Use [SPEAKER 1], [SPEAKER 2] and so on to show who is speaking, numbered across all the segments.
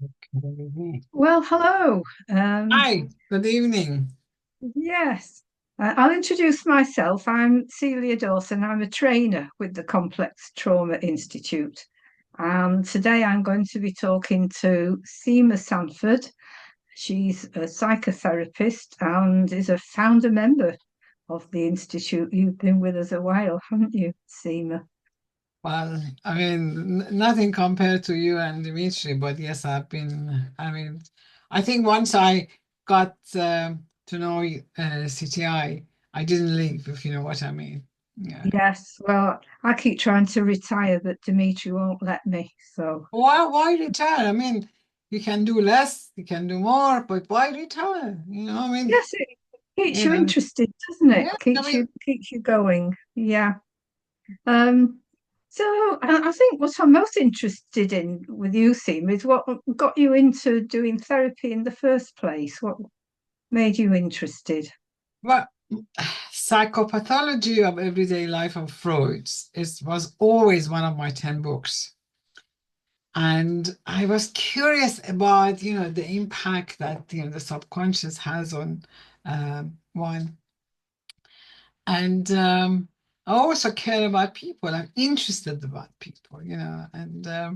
[SPEAKER 1] Okay.
[SPEAKER 2] Well, hello.
[SPEAKER 1] Hi, good evening.
[SPEAKER 2] Yes, I'll introduce myself. I'm Celia Dawson. I'm a trainer with the Complex Trauma Institute. And today I'm going to be talking to Syma Sanford. She's a psychotherapist and is a founder member of the Institute. You've been with us a while, haven't you, Syma?
[SPEAKER 1] Well, I mean, nothing compared to you and Dimitri, but yes, I think once I got to know CTI, I didn't leave, if you know what I mean. Yeah.
[SPEAKER 2] Yes, well, I keep trying to retire, but Dimitri won't let me. So
[SPEAKER 1] Why retire? I mean, you can do less, you can do more, but why retire?
[SPEAKER 2] yes, it keeps
[SPEAKER 1] You
[SPEAKER 2] you
[SPEAKER 1] know,
[SPEAKER 2] interested, doesn't it?
[SPEAKER 1] yeah, I mean,
[SPEAKER 2] Keeps you going. Yeah. Um, so I think what I'm most interested in with you, Seem, is what got you into doing therapy in the first place. What made you interested?
[SPEAKER 1] well, psychopathology of everyday life of Freud's was always one of my 10 books. And I was curious about, the impact that, the subconscious has on one. And I also care about people. I'm interested about people, and I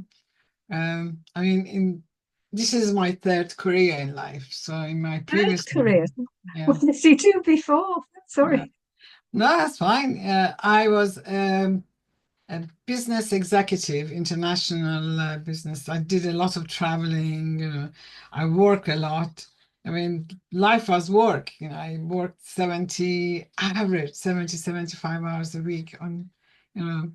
[SPEAKER 1] mean, this is my third career in life. So in my
[SPEAKER 2] Third
[SPEAKER 1] previous
[SPEAKER 2] career.
[SPEAKER 1] one, yeah,
[SPEAKER 2] What did you do before?
[SPEAKER 1] yeah.
[SPEAKER 2] Sorry.
[SPEAKER 1] No, that's fine. I was a business executive, international business. I did a lot of traveling, I work a lot. I mean, life was work, I worked 75 hours a week on, you know,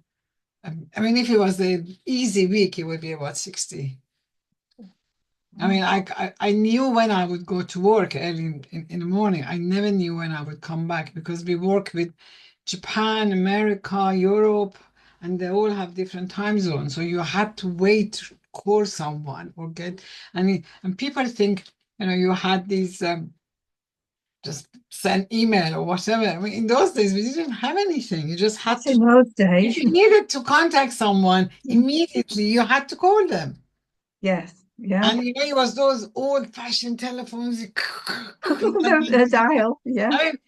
[SPEAKER 1] I mean, if it was an easy week, it would be about 60. I mean, I knew when I would go to work early in the morning. I never knew when I would come back because we work with Japan, America, Europe, and they all have different time zones. So you had to wait to call someone or get, and people think, you had these just send email or whatever. I mean, in those days, we didn't have anything. You just had
[SPEAKER 2] Not
[SPEAKER 1] to,
[SPEAKER 2] in those
[SPEAKER 1] if
[SPEAKER 2] days.
[SPEAKER 1] you needed to contact someone immediately, you had to call them.
[SPEAKER 2] Yes. Yeah.
[SPEAKER 1] And it was those old-fashioned telephones.
[SPEAKER 2] The dial. Yeah.
[SPEAKER 1] I mean,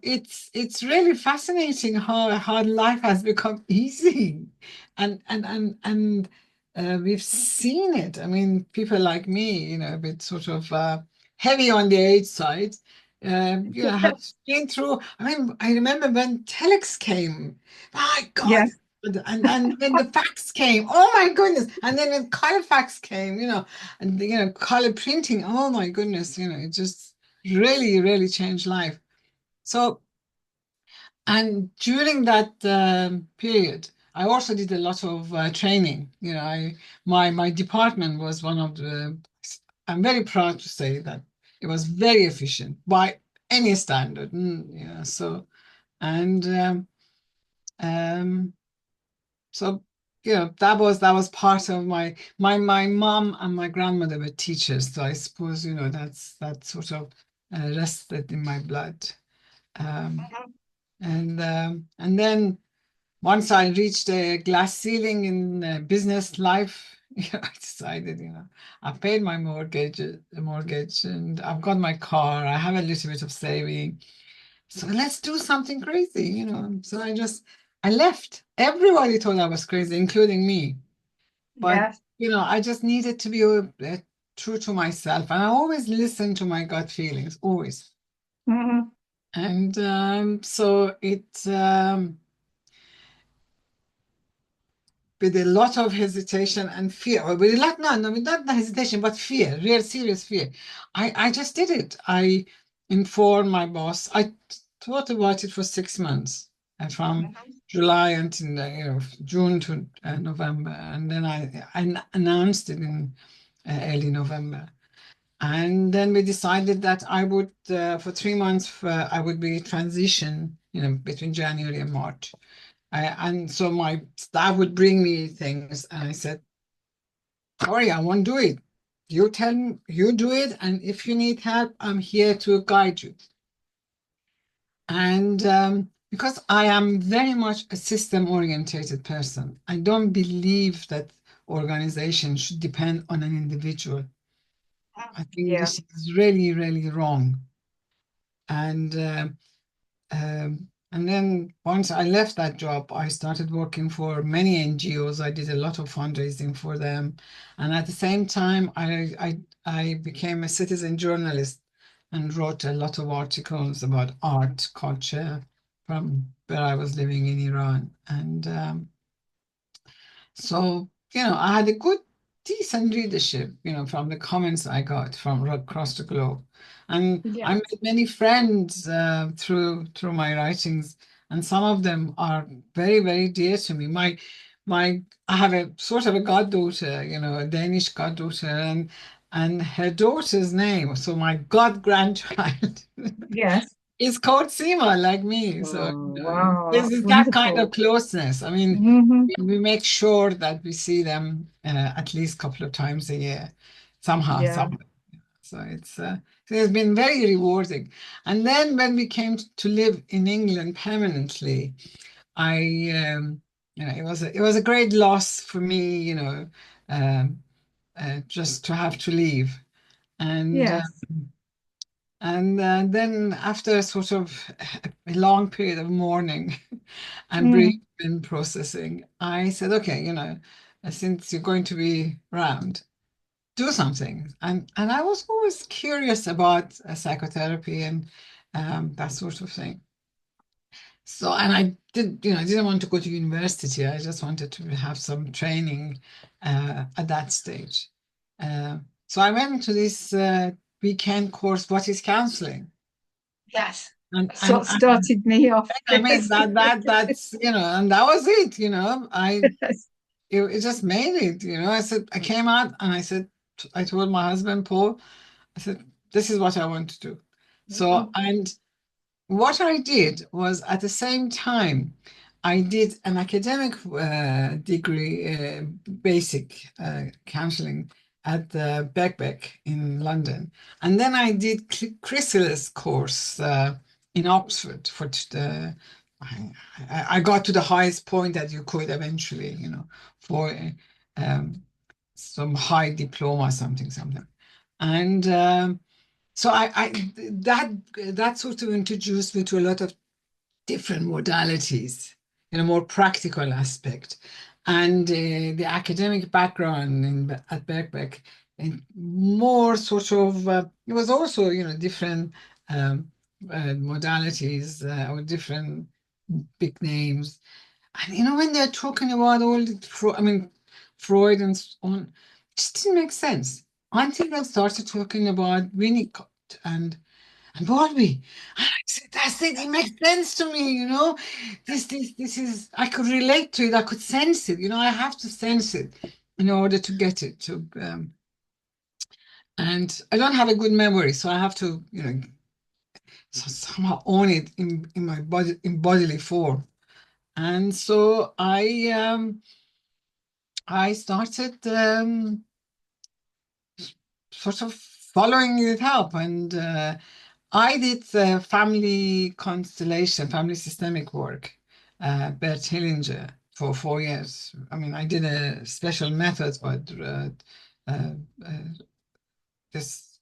[SPEAKER 1] it's really fascinating how life has become easy, and we've seen it. I mean, people like me, a bit sort of heavy on the age side, have been through. I mean, I remember when telex came. My God.
[SPEAKER 2] Yes.
[SPEAKER 1] And when the fax came, oh my goodness! And then when color fax came, and color printing, oh my goodness, it just really, really changed life. So, and during that period, I also did a lot of training. My department was one of the. I'm very proud to say that it was very efficient by any standard. So and um, so that was part of my mom and my grandmother were teachers, so I suppose that sort of rested in my blood. Um, and then once I reached a glass ceiling in business life, I decided, I paid my mortgage, and I've got my car. I have a little bit of saving, so let's do something crazy, So I left. Everybody thought I was crazy, including me. But
[SPEAKER 2] Yes.
[SPEAKER 1] I just needed to be true to myself, and I always listen to my gut feelings, always.
[SPEAKER 2] Mhm.
[SPEAKER 1] And so with a lot of hesitation and fear, or with a lot, no, with not hesitation, but fear, real serious fear. I just did it. I informed my boss. I thought about it for 6 months, and from July until June to November, and then I announced it in early November. And then we decided that I would, for 3 months, I would be transition, between January and March. And so my staff would bring me things, and I said, "Sorry, I won't do it. You tell me, you do it, and if you need help, I'm here to guide you." And because I am very much a system-orientated person, I don't believe that organization should depend on an individual. I think
[SPEAKER 2] Yeah.
[SPEAKER 1] this is really, really wrong. And and then once I left that job, I started working for many NGOs. I did a lot of fundraising for them, and at the same time, I became a citizen journalist and wrote a lot of articles about art, culture from where I was living in Iran, and so, I had a good, decent readership, from the comments I got from across the globe. And
[SPEAKER 2] Yeah.
[SPEAKER 1] I made many friends through my writings, and some of them are very, very dear to me. I have a sort of a goddaughter, a Danish goddaughter, and her daughter's name, so my god grandchild,
[SPEAKER 2] Yes.
[SPEAKER 1] is called Syma, like me. So
[SPEAKER 2] Oh, wow,
[SPEAKER 1] this
[SPEAKER 2] that's
[SPEAKER 1] is that kind
[SPEAKER 2] wonderful.
[SPEAKER 1] of closeness. I mean,
[SPEAKER 2] Hmm.
[SPEAKER 1] we make sure that we see them at least a couple of times a year, somehow,
[SPEAKER 2] Yeah.
[SPEAKER 1] somehow. So it's been very rewarding. And then when we came to live in England permanently, I it was a great loss for me, um, just to have to leave. And
[SPEAKER 2] Yes.
[SPEAKER 1] then after sort of a long period of mourning and
[SPEAKER 2] Mm.
[SPEAKER 1] bereavement processing, I said, okay, since you're going to be around, do something. And I was always curious about psychotherapy and that sort of thing. So, and I didn't want to go to university. I just wanted to have some training at that stage. Uh, so I went to this weekend course, What is Counseling?
[SPEAKER 2] Yes.
[SPEAKER 1] And,
[SPEAKER 2] That's
[SPEAKER 1] and,
[SPEAKER 2] what
[SPEAKER 1] and
[SPEAKER 2] started me off.
[SPEAKER 1] I mean
[SPEAKER 2] Yes.
[SPEAKER 1] that's and that was it.
[SPEAKER 2] Yes.
[SPEAKER 1] It just made it. I said I came out and I told my husband Paul, I said this is what I want to do. So
[SPEAKER 2] Mm.
[SPEAKER 1] and what I did was at the same time, I did an academic degree, basic counseling at the Birkbeck in London. And then I did Chrysalis course in Oxford for I got to the highest point that you could eventually, for um, some high diploma, something, something. And so that sort of introduced me to a lot of different modalities in a more practical aspect, and the academic background at Birkbeck and more sort of it was also different um, modalities or different big names, and when they're talking about all I mean Freud and so on, it just didn't make sense until they started talking about Winnicott and Barbie. And I said, that's it. It makes sense to me, This is, I could relate to it. I could sense it. I have to sense it in order to get it to. And I don't have a good memory, so I have to, somehow own it in my body, in bodily form. And so I started sort of following it up, and I did family constellation, family systemic work, Bert Hellinger, for 4 years. I mean, I did a special method, but uh, uh, this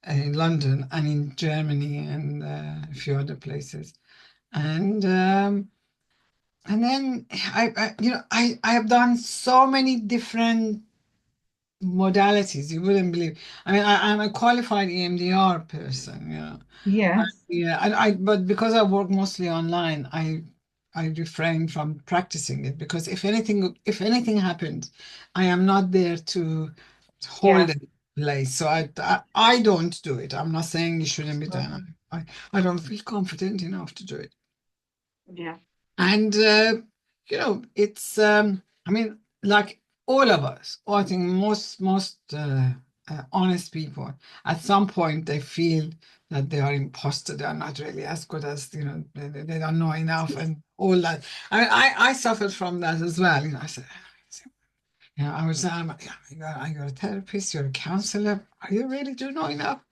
[SPEAKER 1] in London and in Germany and a few other places. And then I have done so many different modalities. You wouldn't believe. I mean, I'm a qualified EMDR person,
[SPEAKER 2] Yes.
[SPEAKER 1] Yeah, but because I work mostly online, I refrain from practicing it because if anything happens, I am not there to hold
[SPEAKER 2] Yeah.
[SPEAKER 1] the place. So I don't do it. I'm not saying it shouldn't be done.
[SPEAKER 2] Mhm.
[SPEAKER 1] I don't feel confident enough to do it.
[SPEAKER 2] Yeah.
[SPEAKER 1] And it's I mean, like all of us, or I think most honest people, at some point they feel that they are imposter. They are not really as good as they don't know enough and all that. I mean, I suffered from that as well. I said, I was yeah, you're a therapist, you're a counselor. Are you really do know enough?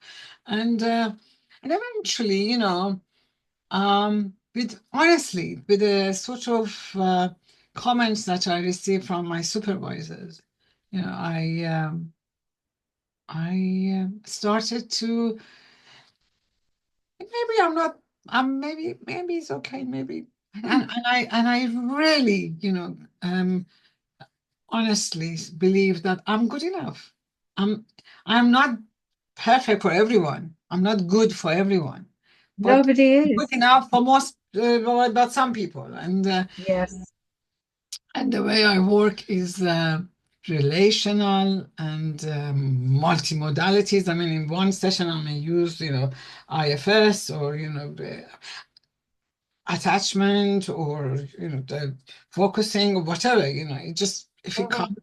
[SPEAKER 1] And eventually, with honestly, with a sort of comments that I receive from my supervisors. You know, I started to, maybe I'm not, maybe it's okay, maybe, and I really, honestly believe that I'm good enough. I'm I'm not perfect for everyone. I'm not good for everyone, but
[SPEAKER 2] Nobody
[SPEAKER 1] good
[SPEAKER 2] is.
[SPEAKER 1] enough for most, but some people.
[SPEAKER 2] Yes.
[SPEAKER 1] And the way I work is relational and multimodalities. I mean, in one session, I may use, IFS or, the attachment or, the focusing or whatever, it just, if it
[SPEAKER 2] Mhm.
[SPEAKER 1] comes,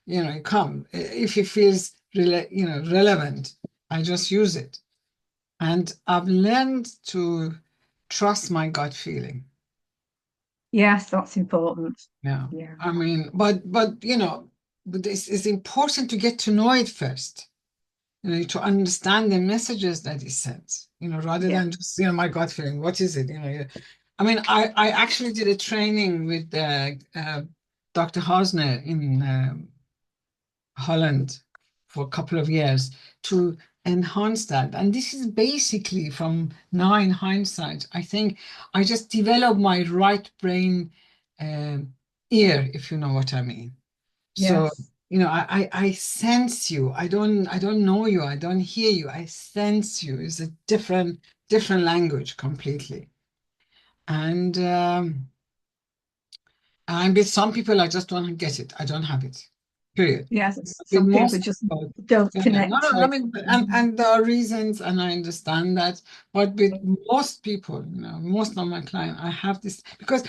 [SPEAKER 1] it comes. If it feels, relevant, I just use it. And I've learned to trust my gut feeling.
[SPEAKER 2] Yes, that's important.
[SPEAKER 1] Yeah.
[SPEAKER 2] Yeah.
[SPEAKER 1] I mean, but but it's important to get to know it first, to understand the messages that it sends, rather
[SPEAKER 2] Yeah.
[SPEAKER 1] than just, my gut feeling. What is it? I mean, I actually did a training with Dr. Hosner in Holland for a couple of years to enhance that. And this is basically from now in hindsight, I think I just developed my right brain um, ear, if you know what I mean. So,
[SPEAKER 2] Yes.
[SPEAKER 1] I sense you. I don't know you. I don't hear you. I sense you. It's a different language completely. And with some people, I just don't get it. I don't have it. Period.
[SPEAKER 2] Yes.
[SPEAKER 1] With
[SPEAKER 2] Some people
[SPEAKER 1] most
[SPEAKER 2] just
[SPEAKER 1] people,
[SPEAKER 2] don't
[SPEAKER 1] yeah, no,
[SPEAKER 2] connect
[SPEAKER 1] no, I
[SPEAKER 2] with.
[SPEAKER 1] mean, and there are reasons, and I understand that. But with most people, most of my clients, I have this because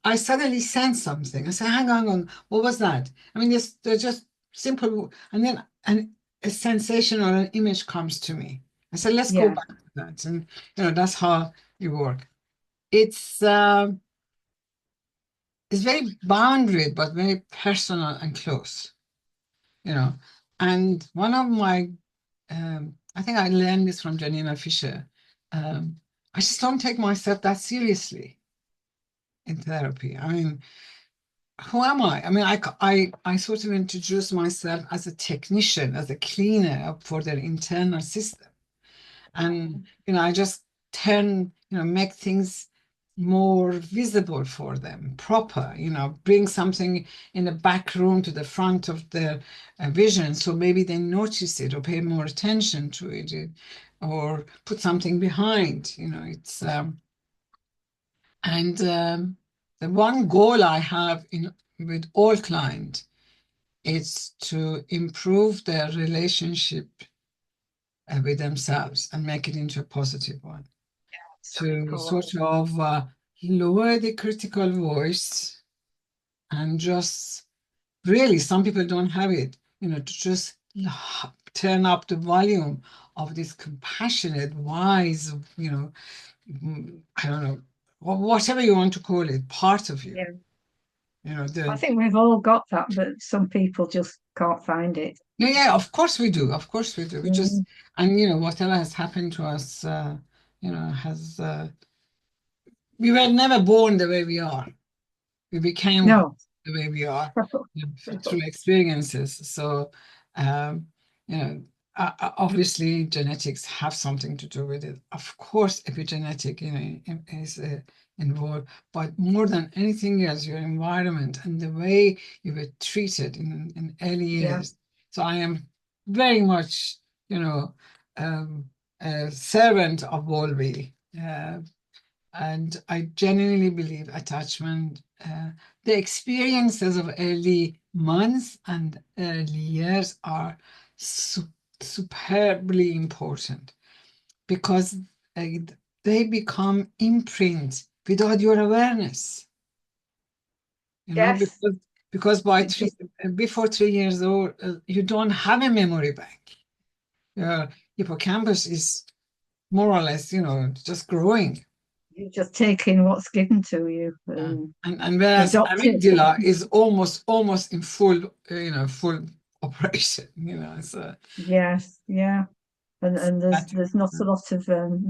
[SPEAKER 1] I suddenly sense something. I say, hang on, what was that? I mean, they're just simple, and then a sensation or an image comes to me. I said, let's go
[SPEAKER 2] Yeah.
[SPEAKER 1] back to that, and that's how you work. It's it's very boundary, but very personal and close, you know. And one of my, I think I learned this from Janina Fisher. Um, I just don't take myself that seriously in therapy. I mean, who am I? I mean, I sort of introduce myself as a technician, as a cleaner for their internal system. And I just make things more visible for them, proper, bring something in the back room to the front of their vision, so maybe they notice it or pay more attention to it, or put something behind. It's and The one goal I have in with all clients is to improve their relationship with themselves and make it into a positive one,
[SPEAKER 2] So
[SPEAKER 1] to sort
[SPEAKER 2] important.
[SPEAKER 1] of lower the critical voice and just really, some people don't have it, to just turn up the volume of this compassionate, wise, I don't know, whatever you want to call it, part of you.
[SPEAKER 2] Yeah. I
[SPEAKER 1] The
[SPEAKER 2] think we've all got that, but some people just can't find it.
[SPEAKER 1] Yeah, yeah, of course we do. Of course we do. We just,
[SPEAKER 2] Mm.
[SPEAKER 1] and whatever has happened to us, has we were never born the way we are. We became
[SPEAKER 2] No.
[SPEAKER 1] the way we are, through experiences. So, um, you know, obviously genetics have something to do with it. Of course, epigenetic, is involved, but more than anything else, your environment and the way you were treated in early
[SPEAKER 2] Yeah.
[SPEAKER 1] years. So I am very much, you know, um, a servant of Wolby. And I genuinely believe attachment, the experiences of early months and early years are superbly important because uh, they become imprint without your awareness,
[SPEAKER 2] Yes.
[SPEAKER 1] because
[SPEAKER 2] It just,
[SPEAKER 1] before 3 years old, you don't have a memory bank. Your hippocampus is more or less, just growing.
[SPEAKER 2] you're just taking what's given to you
[SPEAKER 1] Yeah.
[SPEAKER 2] and
[SPEAKER 1] And whereas
[SPEAKER 2] adopt it.
[SPEAKER 1] amygdala is almost in full operation, so
[SPEAKER 2] Yes. Yeah. And
[SPEAKER 1] that
[SPEAKER 2] there's not a lot of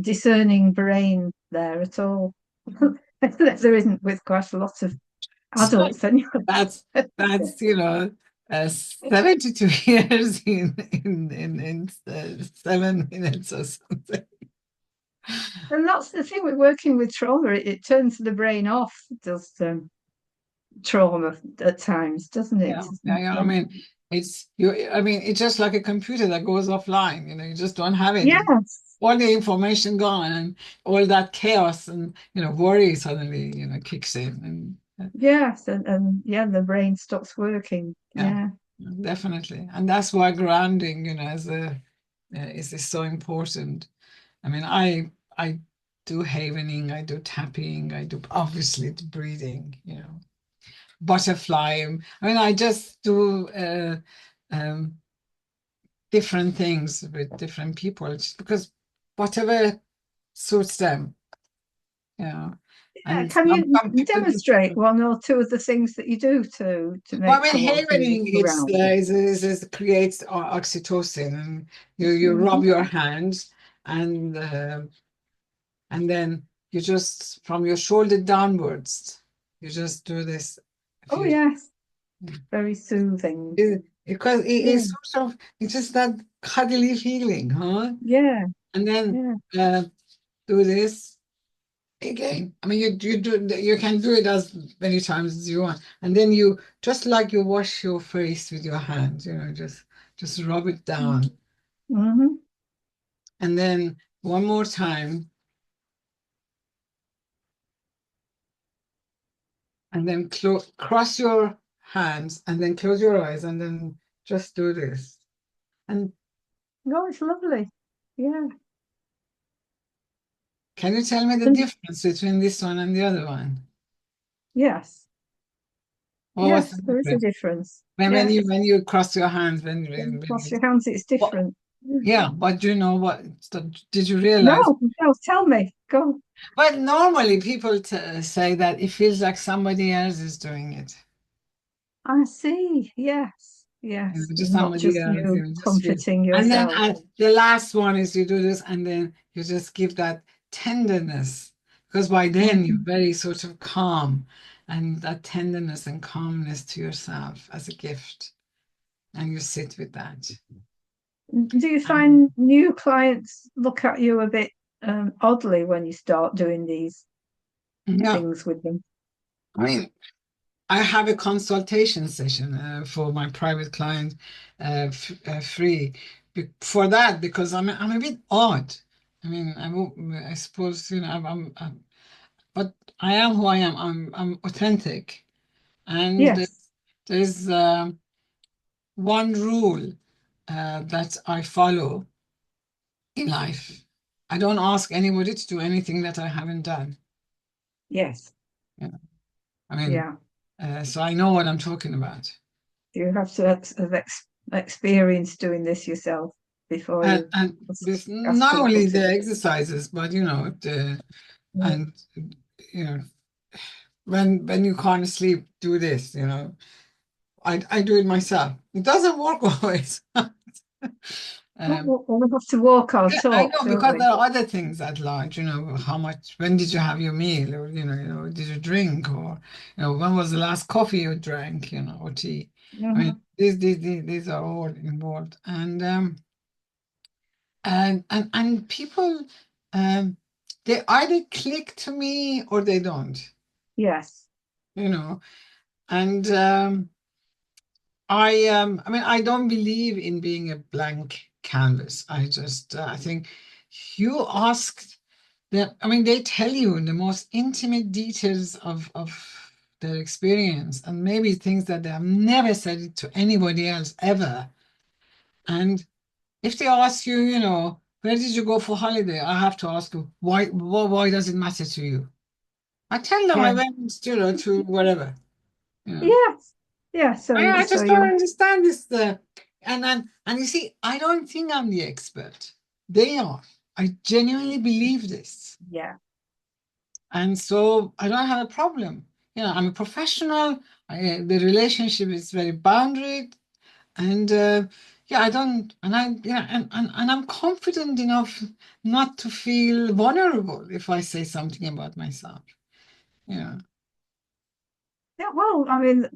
[SPEAKER 2] discerning brain there at all. There isn't with quite a lot of
[SPEAKER 1] So
[SPEAKER 2] adults anyway.
[SPEAKER 1] that's that's 72 years in 7 minutes or something.
[SPEAKER 2] And that's the thing with working with trauma, it turns the brain off, does trauma at times, doesn't it?
[SPEAKER 1] Yeah, yeah, yeah. I mean, it's you. I mean, it's just like a computer that goes offline. You just don't have it.
[SPEAKER 2] Yes,
[SPEAKER 1] All the information gone, and all that chaos and worry suddenly kicks in, and
[SPEAKER 2] yes, and yeah, the brain stops working.
[SPEAKER 1] yeah,
[SPEAKER 2] Yeah,
[SPEAKER 1] definitely. And that's why grounding, as a is so important. I mean, I do havening, I do tapping, I do obviously the breathing, butterfly. I mean, I just do um, different things with different people just because whatever suits them, you know.
[SPEAKER 2] yeah.
[SPEAKER 1] And
[SPEAKER 2] Can you
[SPEAKER 1] some people just,
[SPEAKER 2] demonstrate one or two of the things that you do to
[SPEAKER 1] well,
[SPEAKER 2] make
[SPEAKER 1] I mean,
[SPEAKER 2] someone feel
[SPEAKER 1] havening
[SPEAKER 2] grounded?
[SPEAKER 1] is creates oxytocin, and you rub
[SPEAKER 2] Mhm.
[SPEAKER 1] your hands, and and then you just from your shoulder downwards, you just do this. If
[SPEAKER 2] Oh
[SPEAKER 1] you
[SPEAKER 2] yes, very soothing.
[SPEAKER 1] because it
[SPEAKER 2] Yeah,
[SPEAKER 1] is sort of it's just that cuddly feeling, huh?
[SPEAKER 2] yeah,
[SPEAKER 1] And then
[SPEAKER 2] yeah.
[SPEAKER 1] uh, do this again. I mean, you can do it as many times as you want, and then you just like you wash your face with your hands, just rub it down,
[SPEAKER 2] Mm-hmm.
[SPEAKER 1] and then one more time, and then cross your hands, and then close your eyes, and then just do this. And
[SPEAKER 2] Oh, it's lovely. Yeah.
[SPEAKER 1] can you tell me the
[SPEAKER 2] And
[SPEAKER 1] difference between this one and the other one?
[SPEAKER 2] yes,
[SPEAKER 1] What was the
[SPEAKER 2] yes, there is a
[SPEAKER 1] difference?
[SPEAKER 2] difference.
[SPEAKER 1] When
[SPEAKER 2] Yes.
[SPEAKER 1] you cross your hands,
[SPEAKER 2] When you
[SPEAKER 1] when
[SPEAKER 2] cross
[SPEAKER 1] you,
[SPEAKER 2] your hands, it's
[SPEAKER 1] what,
[SPEAKER 2] different. Yeah.
[SPEAKER 1] yeah, but do you know what? Did you
[SPEAKER 2] No,
[SPEAKER 1] realize?
[SPEAKER 2] no, tell me. Go.
[SPEAKER 1] But normally people say that it feels like somebody else is doing it.
[SPEAKER 2] I see. Yes, yes.
[SPEAKER 1] Just
[SPEAKER 2] Not
[SPEAKER 1] somebody
[SPEAKER 2] just
[SPEAKER 1] else,
[SPEAKER 2] you
[SPEAKER 1] just feel.
[SPEAKER 2] comforting
[SPEAKER 1] And then
[SPEAKER 2] yourself.
[SPEAKER 1] the last one is you do this, and then you just give that tenderness, because by then you're
[SPEAKER 2] Mhm.
[SPEAKER 1] very sort of calm, and that tenderness and calmness to yourself as a gift, and you sit with that.
[SPEAKER 2] Do you
[SPEAKER 1] Um,
[SPEAKER 2] find new clients look at you a bit oddly when you start doing these
[SPEAKER 1] yeah,
[SPEAKER 2] things with them?
[SPEAKER 1] I mean, I have a consultation session for my private client, free for that because I'm a bit odd. I mean, I suppose but I am who I am. I'm authentic, and
[SPEAKER 2] Yes,
[SPEAKER 1] there's one rule that I follow in life. I don't ask anybody to do anything that I haven't done.
[SPEAKER 2] yes,
[SPEAKER 1] Yeah. I mean,
[SPEAKER 2] yeah.
[SPEAKER 1] so I know what I'm talking about.
[SPEAKER 2] You have to have experience doing this yourself before you
[SPEAKER 1] And
[SPEAKER 2] ask,
[SPEAKER 1] this
[SPEAKER 2] ask
[SPEAKER 1] not
[SPEAKER 2] people
[SPEAKER 1] only
[SPEAKER 2] to
[SPEAKER 1] the
[SPEAKER 2] do
[SPEAKER 1] exercises, but
[SPEAKER 2] it.
[SPEAKER 1] and you know when you can't sleep, do this. I do it myself. It doesn't work always. Um,
[SPEAKER 2] We have to walk our
[SPEAKER 1] yeah, I
[SPEAKER 2] talk,
[SPEAKER 1] know
[SPEAKER 2] don't
[SPEAKER 1] because
[SPEAKER 2] we?
[SPEAKER 1] there are other things at large. How much? When did you have your meal, or did you drink, or when was the last coffee you drank, or tea. I mean,
[SPEAKER 2] Mhm.
[SPEAKER 1] these are all involved, and people they either click to me or they don't,
[SPEAKER 2] Yes,
[SPEAKER 1] you know and I mean, I don't believe in being a blank canvas. I think you asked them. I mean, they tell you in the most intimate details of their experience, and maybe things that they have never said it to anybody else ever. And if they ask you, where did you go for holiday? I have to ask you, why does it matter to you? I tell them
[SPEAKER 2] yeah,
[SPEAKER 1] I went, to whatever, you know.
[SPEAKER 2] yes, yeah.
[SPEAKER 1] I
[SPEAKER 2] So
[SPEAKER 1] just don't
[SPEAKER 2] you,
[SPEAKER 1] understand this. And you see, I don't think I'm the expert. They are. I genuinely believe this.
[SPEAKER 2] yeah,
[SPEAKER 1] And so I don't have a problem. I'm a professional. The relationship is very boundaried. And yeah, I don't, and I, yeah, and I'm confident enough not to feel vulnerable if I say something about myself. Yeah.
[SPEAKER 2] Yeah, well, I mean,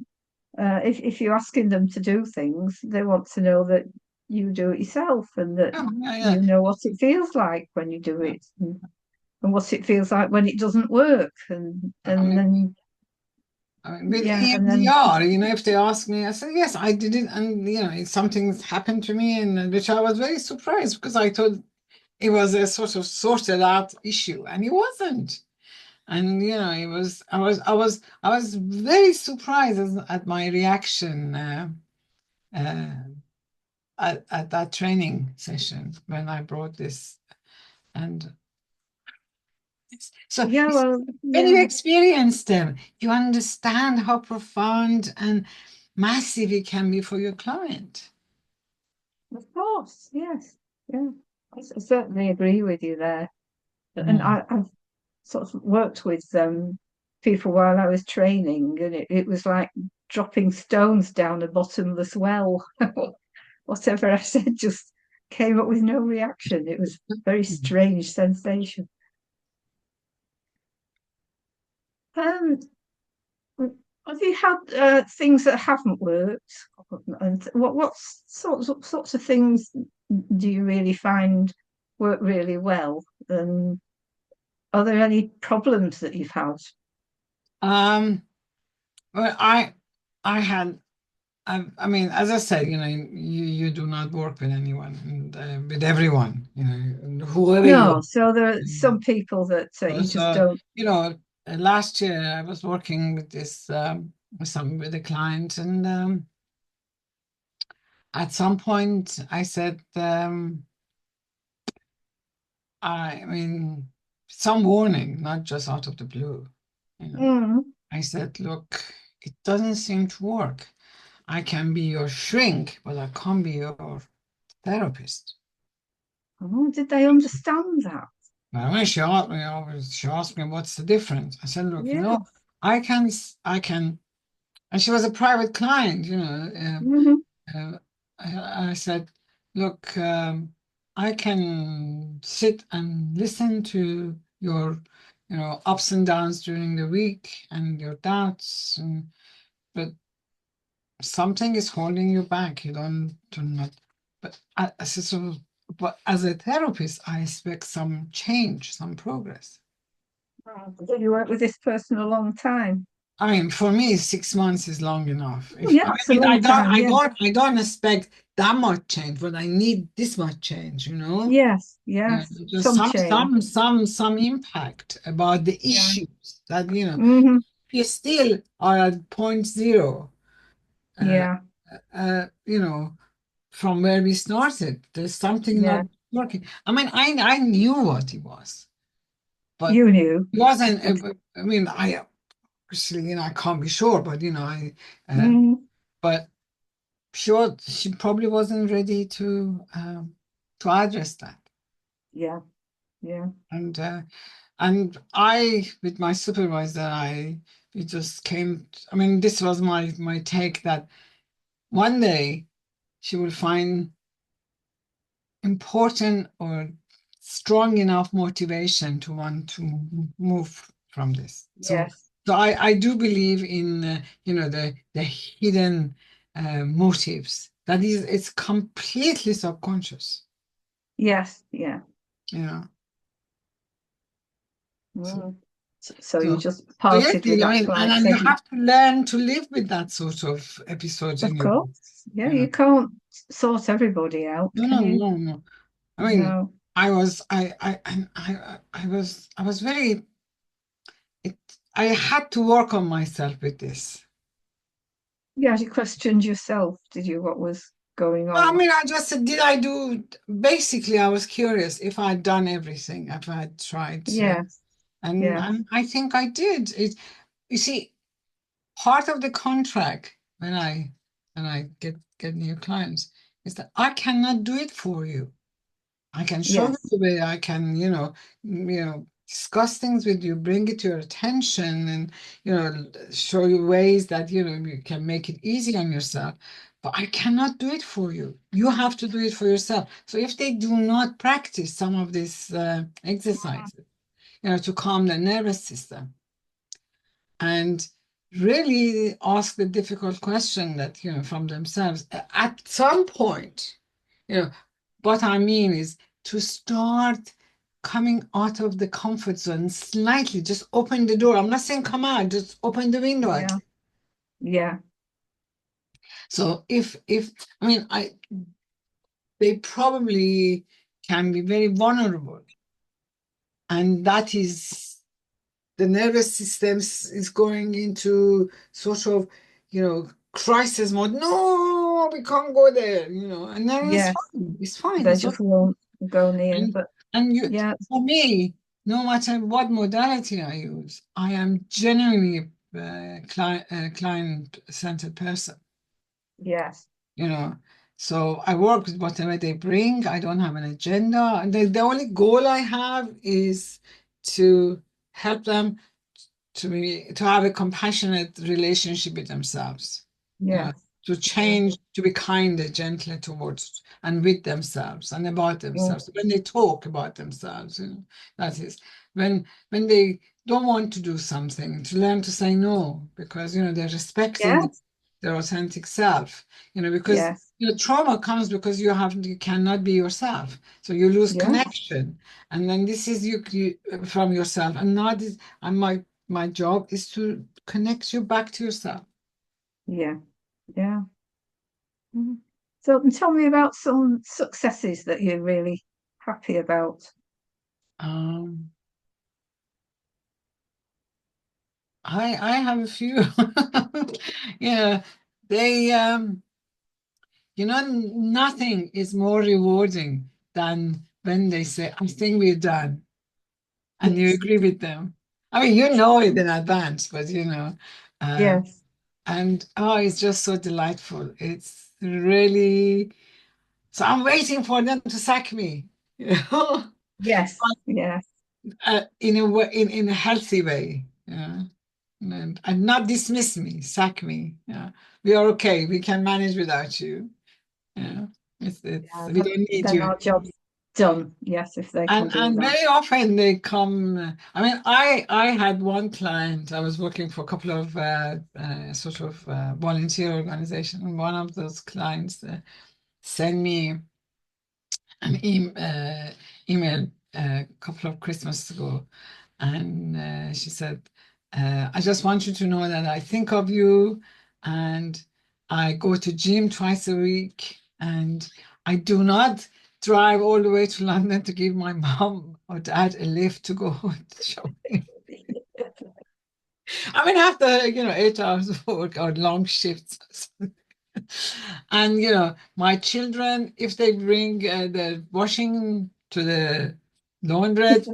[SPEAKER 2] if you're asking them to do things, they want to know that you do it yourself and that
[SPEAKER 1] Yeah, yeah, yeah.
[SPEAKER 2] you know what it feels like when you do
[SPEAKER 1] Yeah.
[SPEAKER 2] it and what it feels like when it doesn't work.
[SPEAKER 1] I
[SPEAKER 2] And
[SPEAKER 1] mean,
[SPEAKER 2] then,
[SPEAKER 1] with
[SPEAKER 2] yeah, and then,
[SPEAKER 1] EMDR, if they ask me, I said, yes, I did it. And, something's happened to me, and which I was very surprised because I thought it was a sort of sorted out issue, and it wasn't. And, I was very surprised at my reaction uh, at that training session when I brought this. And so
[SPEAKER 2] yeah, well,
[SPEAKER 1] when you
[SPEAKER 2] yeah,
[SPEAKER 1] experience them, you understand how profound and massive it can be for your client.
[SPEAKER 2] of course, yes, yeah. I certainly agree with you there. And
[SPEAKER 1] Mm.
[SPEAKER 2] I've sort of worked with people while I was training, and it was like dropping stones down a bottomless well. Whatever I said just came up with no reaction. It was a very strange sensation. Um, have you had things that haven't worked? And what sorts of things do you really find work really well? And are there any problems that you've had?
[SPEAKER 1] Um, well, I had, I mean, as I said, you do not work with anyone, and with everyone, whoever you
[SPEAKER 2] No, so there are
[SPEAKER 1] are.
[SPEAKER 2] some people that you just
[SPEAKER 1] So,
[SPEAKER 2] don't.
[SPEAKER 1] last year I was working with this with a client, and at some point I said, I mean, some warning, not just out of the blue. You know,
[SPEAKER 2] Mm.
[SPEAKER 1] I said, look, it doesn't seem to work. I can be your shrink, but I can't be your therapist.
[SPEAKER 2] Oh, did they understand that?
[SPEAKER 1] Now, when she asked me, what's the difference? I said, look,
[SPEAKER 2] Yeah.
[SPEAKER 1] I can, and she was a private client,
[SPEAKER 2] Hmm.
[SPEAKER 1] uh, I said, look, I can sit and listen to your, ups and downs during the week and your doubts, but something is holding you back. You do not. But as a sort of, but as a therapist, I expect some change, some progress.
[SPEAKER 2] Did you work with this person a long time?
[SPEAKER 1] I mean, for me, 6 months is long enough.
[SPEAKER 2] Oh,
[SPEAKER 1] If
[SPEAKER 2] yeah,
[SPEAKER 1] I
[SPEAKER 2] it's a
[SPEAKER 1] mean,
[SPEAKER 2] long time. Yeah.
[SPEAKER 1] I don't expect that much change, but I need this much change.
[SPEAKER 2] Yes. Yes.
[SPEAKER 1] Just
[SPEAKER 2] Some change.
[SPEAKER 1] some impact about the
[SPEAKER 2] Yeah.
[SPEAKER 1] issues that
[SPEAKER 2] Hmm.
[SPEAKER 1] you still are at point zero. Uh,
[SPEAKER 2] Yeah.
[SPEAKER 1] you know, from where we started. There's something not
[SPEAKER 2] Yeah.
[SPEAKER 1] working. I mean, I knew what it was, but
[SPEAKER 2] You knew.
[SPEAKER 1] it wasn't. I mean, I actually, I can't be sure, but uh,
[SPEAKER 2] Mm.
[SPEAKER 1] but she probably wasn't ready to address that.
[SPEAKER 2] Yeah. Yeah.
[SPEAKER 1] And I, with my supervisor, we just came. I mean, this was my take that one day she will find important or strong enough motivation to want to move from this. So,
[SPEAKER 2] Yes.
[SPEAKER 1] I do believe in the hidden motives. That is, it's completely subconscious.
[SPEAKER 2] Yes. Yeah.
[SPEAKER 1] You know. So,
[SPEAKER 2] Mm. So you
[SPEAKER 1] so,
[SPEAKER 2] just
[SPEAKER 1] so yes,
[SPEAKER 2] parted with
[SPEAKER 1] I
[SPEAKER 2] that
[SPEAKER 1] mean, and,
[SPEAKER 2] client,
[SPEAKER 1] and you
[SPEAKER 2] said you,
[SPEAKER 1] have to learn to live with that sort of episodes in
[SPEAKER 2] of
[SPEAKER 1] your life.
[SPEAKER 2] course. Yeah,
[SPEAKER 1] You know.
[SPEAKER 2] you can't sort everybody out,
[SPEAKER 1] No,
[SPEAKER 2] can
[SPEAKER 1] no,
[SPEAKER 2] you?
[SPEAKER 1] no, no. I mean,
[SPEAKER 2] No.
[SPEAKER 1] I was very it I had to work on myself with this.
[SPEAKER 2] Yeah, you questioned yourself, did you, what was going
[SPEAKER 1] I
[SPEAKER 2] on?
[SPEAKER 1] mean, I just said, did I do? Basically, I was curious if I'd done everything, if I had tried,
[SPEAKER 2] Yes.
[SPEAKER 1] and
[SPEAKER 2] Yes.
[SPEAKER 1] and I think I did. You see, part of the contract when I get new clients is that I cannot do it for you. I can show you
[SPEAKER 2] Yes.
[SPEAKER 1] the way. I can, discuss things with you, bring it to your attention, and show you ways that you can make it easy on yourself. But I cannot do it for you. You have to do it for yourself. So if they do not practice some of these exercises, to calm the nervous system and really ask the difficult question that, from themselves at some point, you know, what I mean is to start coming out of the comfort zone slightly, just open the door. I'm not saying come out, just open the window at
[SPEAKER 2] Yeah.
[SPEAKER 1] least.
[SPEAKER 2] Yeah.
[SPEAKER 1] So if I mean I they probably can be very vulnerable, and that is the nervous system is going into sort of, crisis mode. No, we can't go there, and then it's
[SPEAKER 2] Yes.
[SPEAKER 1] fine. It's fine.
[SPEAKER 2] They
[SPEAKER 1] It's
[SPEAKER 2] just
[SPEAKER 1] okay.
[SPEAKER 2] won't go near.
[SPEAKER 1] And
[SPEAKER 2] But
[SPEAKER 1] and
[SPEAKER 2] yeah,
[SPEAKER 1] for me, no matter what modality I use, I am genuinely a client-centered person.
[SPEAKER 2] yes.
[SPEAKER 1] you know. So I work with whatever they bring. I don't have an agenda. And the only goal I have is to help them to have a compassionate relationship with themselves, you know,
[SPEAKER 2] Yes.
[SPEAKER 1] to
[SPEAKER 2] Yeah.
[SPEAKER 1] change, to be kinder, gentler towards and with themselves and about
[SPEAKER 2] Mm.
[SPEAKER 1] themselves. When they talk about themselves, that is when they don't want to do something, to learn to say no, because they're respecting
[SPEAKER 2] Yes.
[SPEAKER 1] their authentic self, because
[SPEAKER 2] Yes.
[SPEAKER 1] trauma comes because you cannot be yourself. So you lose
[SPEAKER 2] Yes.
[SPEAKER 1] connection. And then this is you from yourself, and not this, and my job is to connect you back to yourself.
[SPEAKER 2] Yeah. Yeah. Mm. So tell me about some successes that you're really happy about.
[SPEAKER 1] Um, I have a few. Yeah, they nothing is more rewarding than when they say, "I think we're done," and you
[SPEAKER 2] Yes.
[SPEAKER 1] agree with them. I mean, you know it in advance, but uh,
[SPEAKER 2] Yes.
[SPEAKER 1] and oh, it's just so delightful. It's really so. I'm waiting for them to sack me. You know.
[SPEAKER 2] Yes. Yes.
[SPEAKER 1] In a way, in a healthy way, and not dismiss me, sack me. Yeah, we are okay. We can manage without you. Yeah, it's
[SPEAKER 2] Yeah.
[SPEAKER 1] we don't need
[SPEAKER 2] Then
[SPEAKER 1] you.
[SPEAKER 2] our job's done. Yes, if they can do
[SPEAKER 1] And
[SPEAKER 2] that.
[SPEAKER 1] very often they come. I mean, I had one client. I was working for a couple of sort of volunteer organization, and one of those clients sent me an email a couple of Christmas ago, and she said, "I just want you to know that I think of you, and I go to gym twice a week, and I do not drive all the way to London to give my mom or dad a lift to go shopping. I mean, after 8 hours of work or long shifts." And my children, if they bring the washing to the laundrette,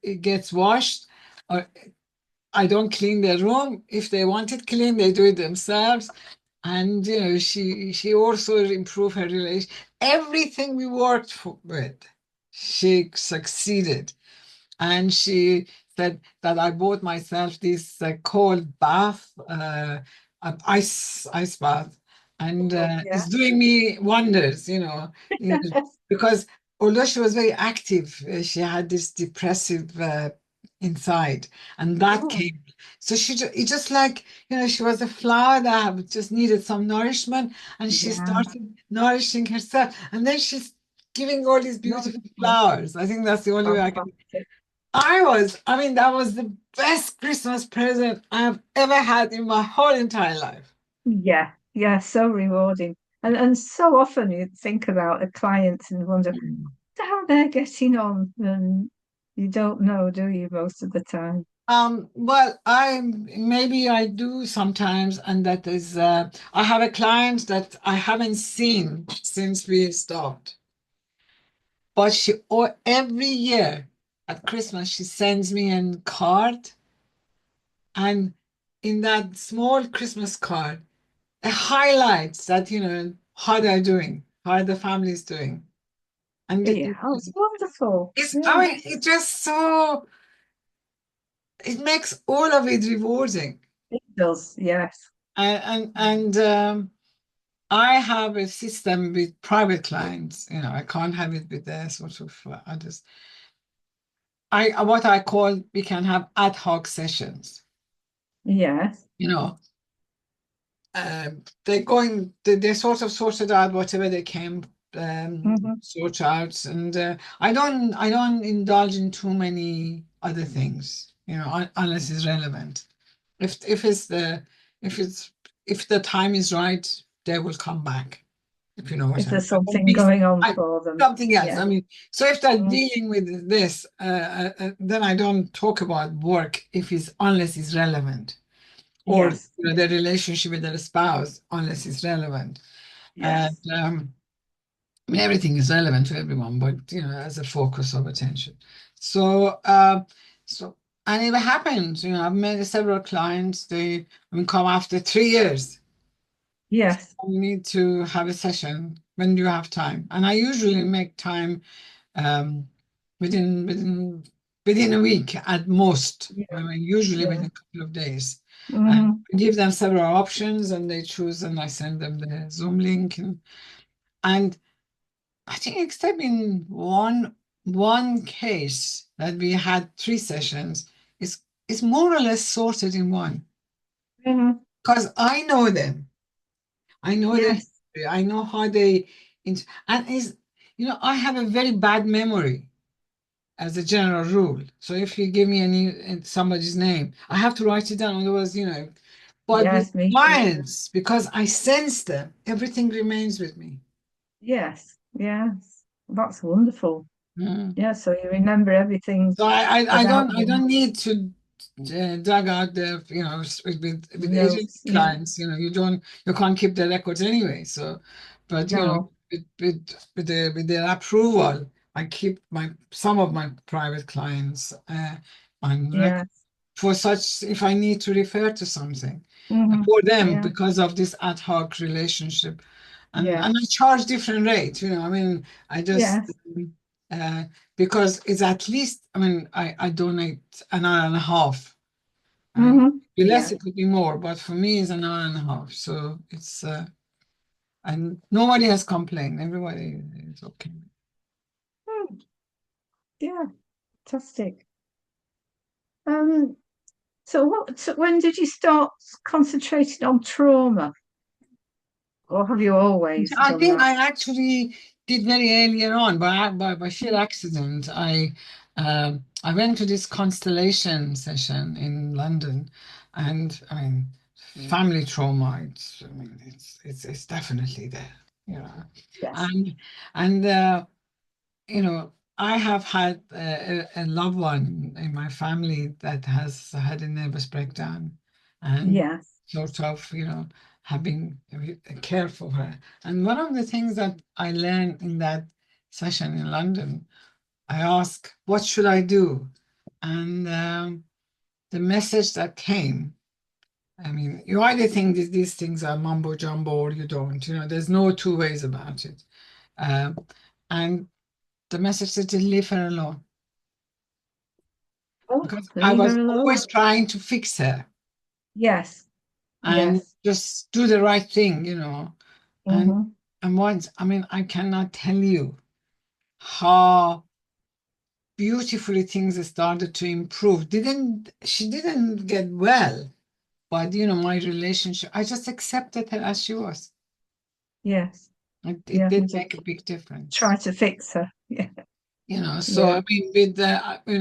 [SPEAKER 1] it gets washed. Or I don't clean their room. If they want it clean, they do it themselves. And she also improved her relation. Everything we worked with, she succeeded. And she said that I bought myself this cold bath, an ice bath, and
[SPEAKER 2] Yeah.
[SPEAKER 1] it's doing me wonders, because although she was very active, she had this depressive inside, and that
[SPEAKER 2] Oh,
[SPEAKER 1] came. So it just like she was a flower that just needed some nourishment, and she
[SPEAKER 2] yeah.
[SPEAKER 1] started nourishing herself, and then she's giving all these beautiful
[SPEAKER 2] Wonderful.
[SPEAKER 1] flowers. I think that's the only way I can.
[SPEAKER 2] Fantastic.
[SPEAKER 1] I mean, that was the best Christmas present I have ever had in my whole entire life.
[SPEAKER 2] Yeah. Yeah. So rewarding. And so often you think about a client and wonder
[SPEAKER 1] Mm.
[SPEAKER 2] how they're getting on. And you don't know, do you, most of the time?
[SPEAKER 1] Well, maybe I do sometimes, and that is, I have a client that I haven't seen since we stopped, but every year at Christmas she sends me a card, and in that small Christmas card, it highlights that how they're doing, how the family is doing. And
[SPEAKER 2] Yeah. Oh, it's wonderful.
[SPEAKER 1] I
[SPEAKER 2] Yeah.
[SPEAKER 1] mean, it's just so, it makes all of it rewarding.
[SPEAKER 2] It does. Yes.
[SPEAKER 1] And I have a system with private clients. I can't have it with the sort of others. What I call, we can have ad hoc sessions.
[SPEAKER 2] Yes.
[SPEAKER 1] you know, uh, they sort of sorted out whatever they came
[SPEAKER 2] Hmm.
[SPEAKER 1] sort out, and I don't indulge in too many other things, unless it's relevant. If it's the if it's if the time is right, they will come back. If you know what
[SPEAKER 2] If
[SPEAKER 1] I mean.
[SPEAKER 2] there's something going on
[SPEAKER 1] I,
[SPEAKER 2] for them.
[SPEAKER 1] something else.
[SPEAKER 2] Yeah.
[SPEAKER 1] I mean, so if they're
[SPEAKER 2] Mm.
[SPEAKER 1] dealing with this, then I don't talk about work if it's unless it's relevant, or
[SPEAKER 2] Yes.
[SPEAKER 1] the relationship with their spouse unless it's relevant. And
[SPEAKER 2] Yes.
[SPEAKER 1] I mean, everything is relevant to everyone, but as a focus of attention. So, so, and it happens. I've met several clients. They come after 3 years.
[SPEAKER 2] Yes.
[SPEAKER 1] You need to have a session when you have time, and I usually make time um, within within within a week at most.
[SPEAKER 2] Yeah.
[SPEAKER 1] I mean, usually
[SPEAKER 2] Yeah.
[SPEAKER 1] within a couple of days. And
[SPEAKER 2] Hmm.
[SPEAKER 1] I give them several options, and they choose, and I send them the Zoom link, and I think except in one case that we had 3 sessions, it's more or less sorted in one
[SPEAKER 2] Hmm.
[SPEAKER 1] because I know them. I know the
[SPEAKER 2] Yes.
[SPEAKER 1] history. I know how they, and I have a very bad memory as a general rule. So if you give me somebody's name, I have to write it down. Otherwise, but with
[SPEAKER 2] Yes. Me too.
[SPEAKER 1] clients, because I sense them, everything remains with me.
[SPEAKER 2] Yes. Yes. That's wonderful.
[SPEAKER 1] Mm.
[SPEAKER 2] Yeah. So you remember everything
[SPEAKER 1] So I
[SPEAKER 2] without
[SPEAKER 1] don't I
[SPEAKER 2] them.
[SPEAKER 1] don't need to drag out the with agent
[SPEAKER 2] Notes. Yeah.
[SPEAKER 1] clients. You can't keep the records anyway. So, but
[SPEAKER 2] No.
[SPEAKER 1] with their approval, I keep my some of my private clients on record
[SPEAKER 2] Yes.
[SPEAKER 1] for such if I need to refer to something
[SPEAKER 2] Hmm.
[SPEAKER 1] for them
[SPEAKER 2] Yeah.
[SPEAKER 1] because of this ad hoc relationship, and I
[SPEAKER 2] Yes.
[SPEAKER 1] charge different rates. I mean, I just.
[SPEAKER 2] Yes.
[SPEAKER 1] Uh, because it's at least, I mean, I donate an hour and a half. I
[SPEAKER 2] Hmm.
[SPEAKER 1] be less,
[SPEAKER 2] Yeah.
[SPEAKER 1] it could be more, but for me, it's an hour and a half. So and nobody has complained. Everybody is okay.
[SPEAKER 2] Mm. Yeah. Fantastic. Um. So when did you start concentrating on trauma, or have you always
[SPEAKER 1] I
[SPEAKER 2] done
[SPEAKER 1] think
[SPEAKER 2] that?
[SPEAKER 1] I actually did very earlier on, by sheer accident. I went to this constellation session in London, and I mean, family trauma. It's definitely there, you know,
[SPEAKER 2] Yes.
[SPEAKER 1] and and I have had a loved one in my family that has had a nervous breakdown, and
[SPEAKER 2] Yes.
[SPEAKER 1] sort of, having care for her. And one of the things that I learned in that session in London, I asked, "What should I do?" And the message that came, I mean, you either think these things are mumbo jumbo or you don't. There's no two ways about it. Um, and the message said to leave her alone
[SPEAKER 2] Oh,
[SPEAKER 1] because I
[SPEAKER 2] leave
[SPEAKER 1] was
[SPEAKER 2] her alone.
[SPEAKER 1] always trying to fix her
[SPEAKER 2] Yes.
[SPEAKER 1] and
[SPEAKER 2] Yes.
[SPEAKER 1] just do the right thing, And
[SPEAKER 2] Hmm.
[SPEAKER 1] and once, I mean, I cannot tell you how beautifully things started to improve. Didn't She didn't get well, but my relationship, I just accepted her as she was.
[SPEAKER 2] Yes.
[SPEAKER 1] It
[SPEAKER 2] Yes.
[SPEAKER 1] did
[SPEAKER 2] And to
[SPEAKER 1] make a big difference.
[SPEAKER 2] try to fix her. Yeah.
[SPEAKER 1] So
[SPEAKER 2] Yeah.
[SPEAKER 1] I mean, with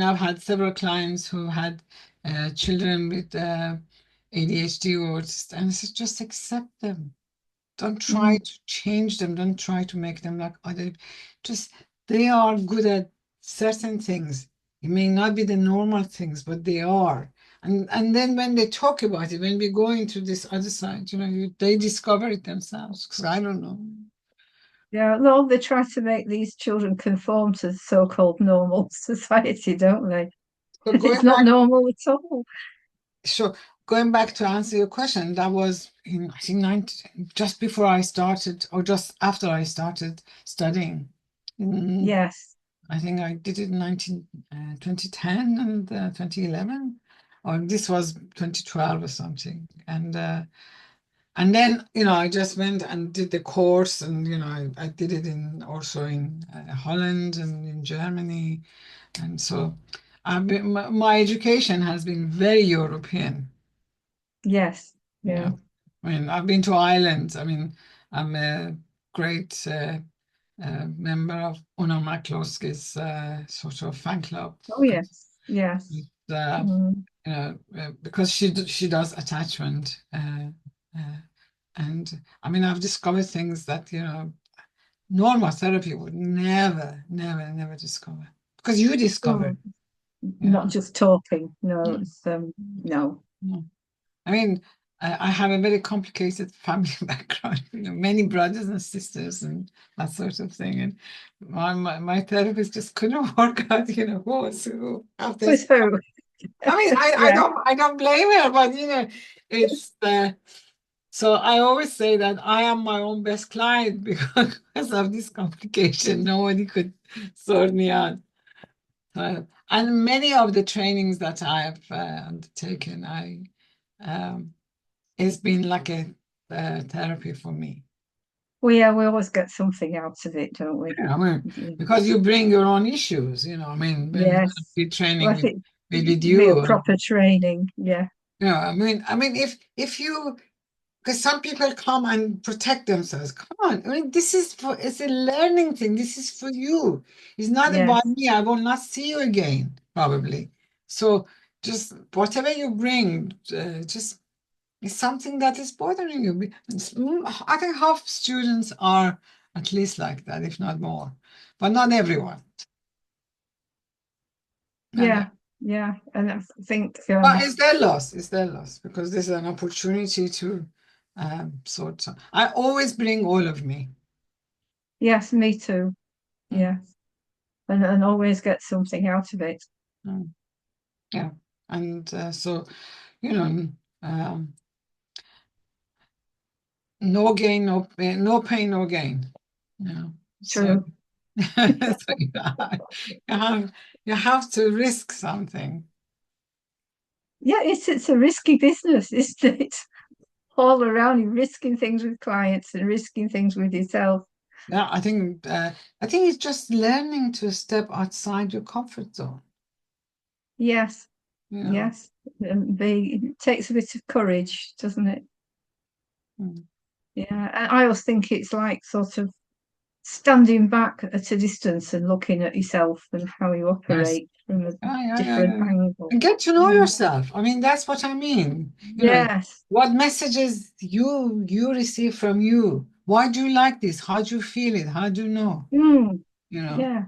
[SPEAKER 1] I've had several clients who had children with ADHD or and I said, just accept them. Don't try
[SPEAKER 2] Mm.
[SPEAKER 1] to change them. Don't try to make them like other. Just they are good at certain things. It may not be the normal things, but they are. And then when they talk about it, when we go into this other side, they discover it themselves. Because I don't know.
[SPEAKER 2] Yeah. No, they try to make these children conform to so-called normal society, don't they?
[SPEAKER 1] So
[SPEAKER 2] It's
[SPEAKER 1] going
[SPEAKER 2] not
[SPEAKER 1] back,
[SPEAKER 2] normal at all.
[SPEAKER 1] so going back to answer your question, that was in I think just before I started, or just after I started studying. Mm,
[SPEAKER 2] Yes.
[SPEAKER 1] I think I did it in 2010 and 2011, or this was 2012 or something. And then, I just went and did the course, and, I did it also in Holland and in Germany. And so my education has been very European.
[SPEAKER 2] Yes.
[SPEAKER 1] Yeah.
[SPEAKER 2] Yeah.
[SPEAKER 1] I mean, I've been to Ireland. I mean, I'm a great member of Una McCloskey's sort of fan club.
[SPEAKER 2] Oh, yes. Yes.
[SPEAKER 1] Uh,
[SPEAKER 2] Mm.
[SPEAKER 1] because she does attachment, uh, and I mean, I've discovered things that normal therapy would never, never, never discover because you
[SPEAKER 2] Oh,
[SPEAKER 1] discovered.
[SPEAKER 2] not
[SPEAKER 1] Yeah.
[SPEAKER 2] just talking. No,
[SPEAKER 1] Mm.
[SPEAKER 2] it's no.
[SPEAKER 1] Mm. I mean, I have a very complicated family background, many brothers and sisters and that sort of thing. And my therapist just couldn't work out, who was who after.
[SPEAKER 2] With who?
[SPEAKER 1] I mean,
[SPEAKER 2] Yeah.
[SPEAKER 1] I don't blame her, but it's so I always say that I am my own best client because of this complication. Nobody could sort me out. And many of the trainings that I have undertaken, um, it's been like a therapy for me.
[SPEAKER 2] We always get something out of it, don't we?
[SPEAKER 1] Yeah, I mean,
[SPEAKER 2] Yeah.
[SPEAKER 1] because you bring your own issues, I mean, when
[SPEAKER 2] Yes.
[SPEAKER 1] we
[SPEAKER 2] Well,
[SPEAKER 1] training
[SPEAKER 2] I think
[SPEAKER 1] with
[SPEAKER 2] real
[SPEAKER 1] you,
[SPEAKER 2] proper training. Yeah.
[SPEAKER 1] I mean, if you because some people come and protect themselves. Come on, I mean, it's a learning thing. This is for you. It's not about
[SPEAKER 2] Yes.
[SPEAKER 1] me. I will not see you again, probably. So just whatever you bring, just it's something that is bothering you. I think half students are at least like that, if not more, but not everyone. And
[SPEAKER 2] Yeah. Yeah. And I think
[SPEAKER 1] but it's their loss. It's their loss because this is an opportunity to sort. I always bring all of me.
[SPEAKER 2] yes, me too.
[SPEAKER 1] Mm,
[SPEAKER 2] Yeah. And always get something out of it.
[SPEAKER 1] mm, yeah, and so you know, um, no gain, no pain, no pain, no gain. Yeah. So,
[SPEAKER 2] True.
[SPEAKER 1] so you have you have to risk something.
[SPEAKER 2] Yeah, it's a risky business, isn't it? All around you risking things with clients and risking things with yourself.
[SPEAKER 1] Yeah, I think it's just learning to step outside your comfort zone.
[SPEAKER 2] Yes,
[SPEAKER 1] You know.
[SPEAKER 2] yes. It takes a bit of courage, doesn't it?
[SPEAKER 1] Mm.
[SPEAKER 2] Yeah. And I always think it's like sort of standing back at a distance and looking at yourself and how you
[SPEAKER 1] Yes.
[SPEAKER 2] operate from a
[SPEAKER 1] Yeah.
[SPEAKER 2] different angle.
[SPEAKER 1] And get to know
[SPEAKER 2] Yeah.
[SPEAKER 1] yourself. I mean, that's what I mean.
[SPEAKER 2] Yes.
[SPEAKER 1] What messages you receive from you. Why do you like this? How do you feel it? How do you know?
[SPEAKER 2] Mm,
[SPEAKER 1] You know.
[SPEAKER 2] yeah.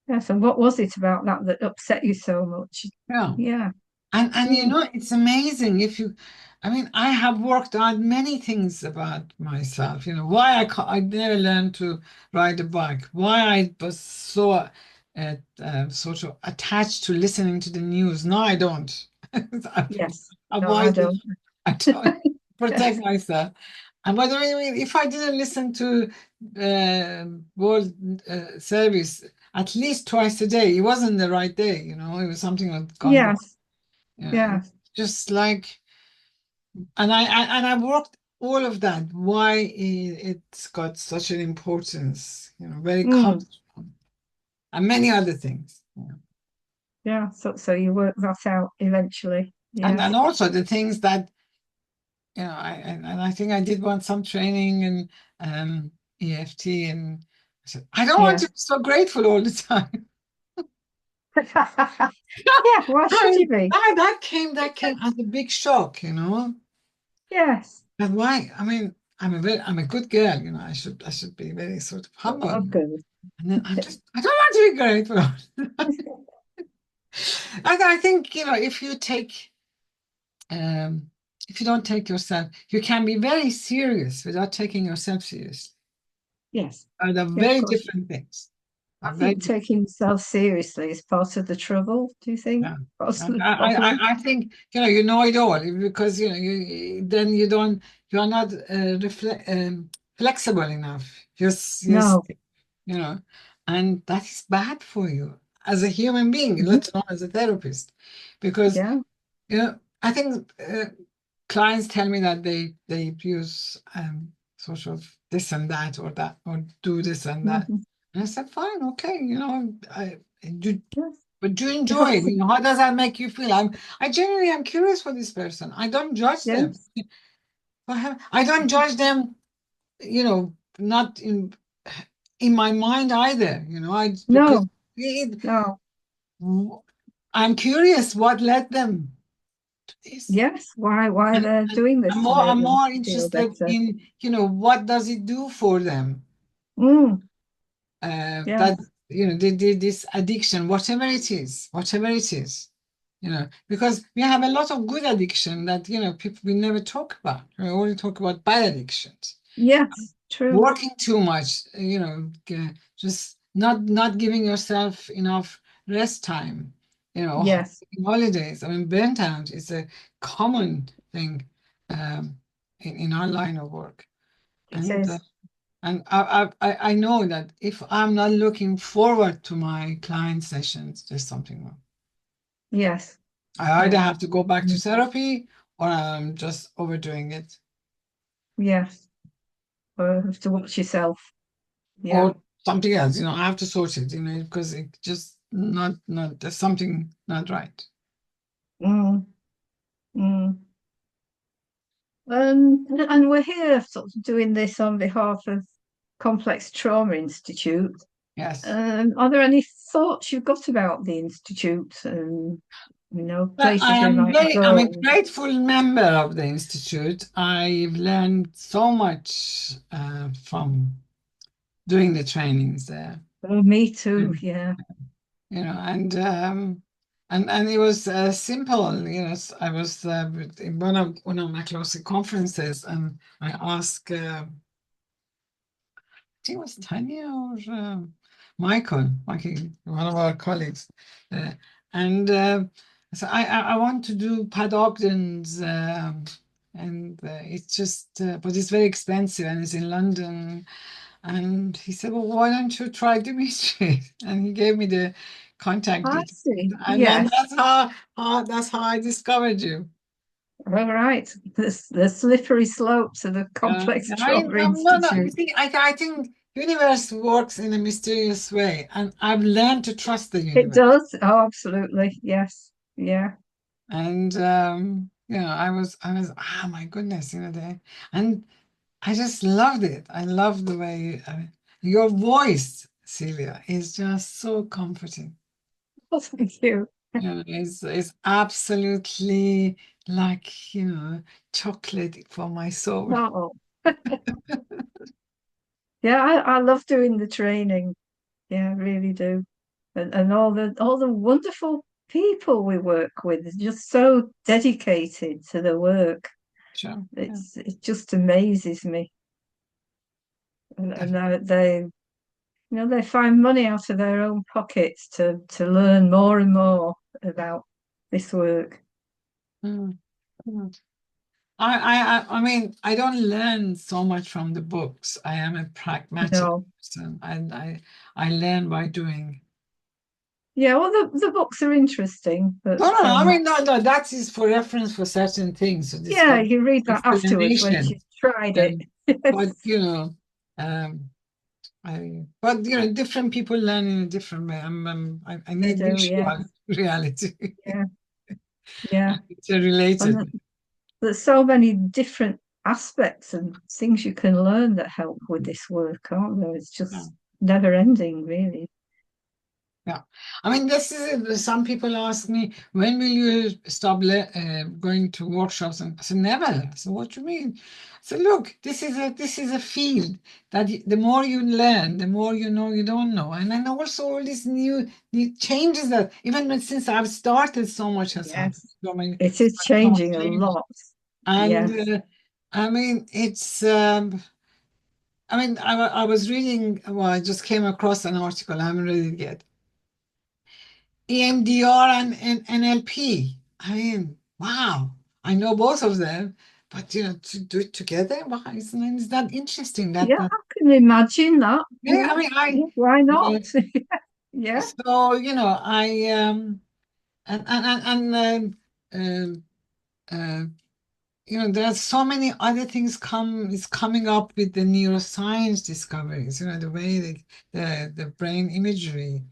[SPEAKER 2] Yes. And what was it about that that upset you so much?
[SPEAKER 1] Yeah.
[SPEAKER 2] Yeah.
[SPEAKER 1] And
[SPEAKER 2] Mm,
[SPEAKER 1] it's amazing if you, I mean, I have worked on many things about myself, why I never learned to ride a bike, why I was so sort of attached to listening to the news. No, I don't. I
[SPEAKER 2] yes. No, I
[SPEAKER 1] avoid it.
[SPEAKER 2] don't.
[SPEAKER 1] I don't protect
[SPEAKER 2] Yes.
[SPEAKER 1] myself. And by the way, I mean, if I didn't listen to World Service at least twice a day, it wasn't the right day, it was something that gone wrong.
[SPEAKER 2] Yes.
[SPEAKER 1] Yeah, and
[SPEAKER 2] Yes.
[SPEAKER 1] just like, and I worked all of that. Why it's got such an importance, where it
[SPEAKER 2] Mm,
[SPEAKER 1] comes from, and many other things. Yeah.
[SPEAKER 2] yeah. So you work that out eventually.
[SPEAKER 1] And
[SPEAKER 2] Yes.
[SPEAKER 1] also the things that and I think I did want some training in EFT, and I said I don't want
[SPEAKER 2] Yeah.
[SPEAKER 1] to be so grateful all the time.
[SPEAKER 2] Yeah. Why should you
[SPEAKER 1] And
[SPEAKER 2] be?
[SPEAKER 1] that came as a big shock.
[SPEAKER 2] Yes.
[SPEAKER 1] And why? I mean, I'm a good girl, I should be very sort of humble.
[SPEAKER 2] Oh, good.
[SPEAKER 1] And then I don't want to be grateful. I think, um, if you don't take yourself, you can be very serious without taking yourself seriously.
[SPEAKER 2] Yes.
[SPEAKER 1] They're
[SPEAKER 2] Yeah, of
[SPEAKER 1] very
[SPEAKER 2] course.
[SPEAKER 1] different things.
[SPEAKER 2] I
[SPEAKER 1] They're very
[SPEAKER 2] think
[SPEAKER 1] different.
[SPEAKER 2] taking yourself seriously is part of the trouble, do you think?
[SPEAKER 1] Yeah.
[SPEAKER 2] Part of
[SPEAKER 1] And
[SPEAKER 2] the problem?
[SPEAKER 1] I think, you know it all because, then you're not flexible enough.
[SPEAKER 2] No.
[SPEAKER 1] you know, and that is bad for you as a human being,
[SPEAKER 2] Mhm.
[SPEAKER 1] let alone as a therapist, because
[SPEAKER 2] Yeah.
[SPEAKER 1] I think clients tell me that they use sort of this and that or that or do this and that,
[SPEAKER 2] Mhm.
[SPEAKER 1] and I said, fine, okay, I you
[SPEAKER 2] Yes.
[SPEAKER 1] But do you enjoy it? You know, how does that make you feel? I genuinely am curious for this person. I don't judge them.
[SPEAKER 2] Yes.
[SPEAKER 1] I don't judge them, you know, not in my mind either, you know, I because
[SPEAKER 2] No,
[SPEAKER 1] it,
[SPEAKER 2] no.
[SPEAKER 1] I'm curious what led them to this.
[SPEAKER 2] Yes. Why they're
[SPEAKER 1] And
[SPEAKER 2] doing this to make
[SPEAKER 1] I'm
[SPEAKER 2] them
[SPEAKER 1] more
[SPEAKER 2] feel
[SPEAKER 1] interested
[SPEAKER 2] better.
[SPEAKER 1] in, you know, what does it do for them?
[SPEAKER 2] Mm,
[SPEAKER 1] That,
[SPEAKER 2] yes.
[SPEAKER 1] you know, this addiction, whatever it is, you know, because we have a lot of good addiction that, you know, people we never talk about. We only talk about bad addictions.
[SPEAKER 2] Yes. True.
[SPEAKER 1] Working too much, you know, just not giving yourself enough rest time, you know,
[SPEAKER 2] Yes,
[SPEAKER 1] holidays. I mean, burnt out is a common thing in our line of work,
[SPEAKER 2] it
[SPEAKER 1] and
[SPEAKER 2] is.
[SPEAKER 1] I know that if I'm not looking forward to my client sessions, there's something wrong.
[SPEAKER 2] Yes.
[SPEAKER 1] I either
[SPEAKER 2] Yeah.
[SPEAKER 1] have to go back to
[SPEAKER 2] Mm,
[SPEAKER 1] therapy or I'm just overdoing it.
[SPEAKER 2] yes. Or have to watch yourself. Yeah.
[SPEAKER 1] Or something else, you know, I have to sort it, you know, because it just not there's something not right.
[SPEAKER 2] Mm, mm. And we're here sort of doing this on behalf of Complex Trauma Institute.
[SPEAKER 1] Yes.
[SPEAKER 2] Are there any thoughts you've got about the institute and
[SPEAKER 1] But
[SPEAKER 2] places we might
[SPEAKER 1] I'm a
[SPEAKER 2] go?
[SPEAKER 1] grateful member of the institute. I've learned so much from doing the trainings there.
[SPEAKER 2] Oh, me too.
[SPEAKER 1] Mm.
[SPEAKER 2] Yeah.
[SPEAKER 1] You know, and it was simple. You know, I was in one of my closest conferences, and I asked. Think it was Tanya or Michael, one of our colleagues. Uh, and so I want to do Pat Ogden's, and it's just, but it's very expensive and it's in London. And he said, well, why don't you try Dimitri? And he gave me the contact
[SPEAKER 2] I
[SPEAKER 1] details.
[SPEAKER 2] see.
[SPEAKER 1] And then
[SPEAKER 2] Yes.
[SPEAKER 1] that's how I discovered you.
[SPEAKER 2] All right. The slippery slopes of the Complex
[SPEAKER 1] I
[SPEAKER 2] Trauma
[SPEAKER 1] no. You
[SPEAKER 2] Institute.
[SPEAKER 1] see, I think universe works in a mysterious way, and I've learned to trust the
[SPEAKER 2] It
[SPEAKER 1] universe.
[SPEAKER 2] does. Oh, absolutely. Yes. Yeah.
[SPEAKER 1] And you know, ah, my goodness, you know, and I just loved it. I love the way your voice, Celia, is just so comforting.
[SPEAKER 2] Well, thank you.
[SPEAKER 1] You know, it's absolutely like, you know, chocolate for my soul.
[SPEAKER 2] Oh, yeah. I love doing the training. Yeah, I really do. And all the wonderful people we work with are just so dedicated to the work.
[SPEAKER 1] Sure. Yeah,
[SPEAKER 2] It just amazes me. And
[SPEAKER 1] definitely.
[SPEAKER 2] they find money out of their own pockets to learn more and more about this work.
[SPEAKER 1] Mm. Mm. I mean, I don't learn so much from the books. I am a pragmatic
[SPEAKER 2] No.
[SPEAKER 1] person, and I learn by doing.
[SPEAKER 2] Yeah, well the books are interesting, but
[SPEAKER 1] No, I mean, no. That is for reference for certain things. So this
[SPEAKER 2] yeah,
[SPEAKER 1] for
[SPEAKER 2] you read that afterwards once
[SPEAKER 1] explanation,
[SPEAKER 2] you've tried it.
[SPEAKER 1] and but
[SPEAKER 2] Yes,
[SPEAKER 1] you know, um, but you know, different people learn in a different way. I
[SPEAKER 2] they
[SPEAKER 1] need
[SPEAKER 2] do, yeah.
[SPEAKER 1] visual reality.
[SPEAKER 2] Yeah, yeah.
[SPEAKER 1] It's a
[SPEAKER 2] And
[SPEAKER 1] related.
[SPEAKER 2] there's so many different aspects and things you can learn that help with this work, aren't there? It's just never ending, really.
[SPEAKER 1] Yeah, I mean, this is some people ask me, when will you stop going to workshops? And I said, never. So what do you mean? So look, this is a field that the more you learn, the more you know you don't know, and then also all these new changes that since I've started, so much has happened.
[SPEAKER 2] Yes, it is
[SPEAKER 1] So much
[SPEAKER 2] changing a
[SPEAKER 1] changes,
[SPEAKER 2] lot. Yes,
[SPEAKER 1] and I mean, it's. I mean, I was reading. Well, I just came across an article. I haven't read it yet. EMDR and NLP. I mean, wow, I know both of them, but you know, to do it together, wow, isn't that interesting?
[SPEAKER 2] yeah, I can imagine that.
[SPEAKER 1] Yeah,
[SPEAKER 2] Yeah,
[SPEAKER 1] I mean,
[SPEAKER 2] yeah, why
[SPEAKER 1] you
[SPEAKER 2] not?
[SPEAKER 1] know,
[SPEAKER 2] Yeah,
[SPEAKER 1] so you know, and you know, there's so many other things is coming up with the neuroscience discoveries. You know, the way the brain imagery.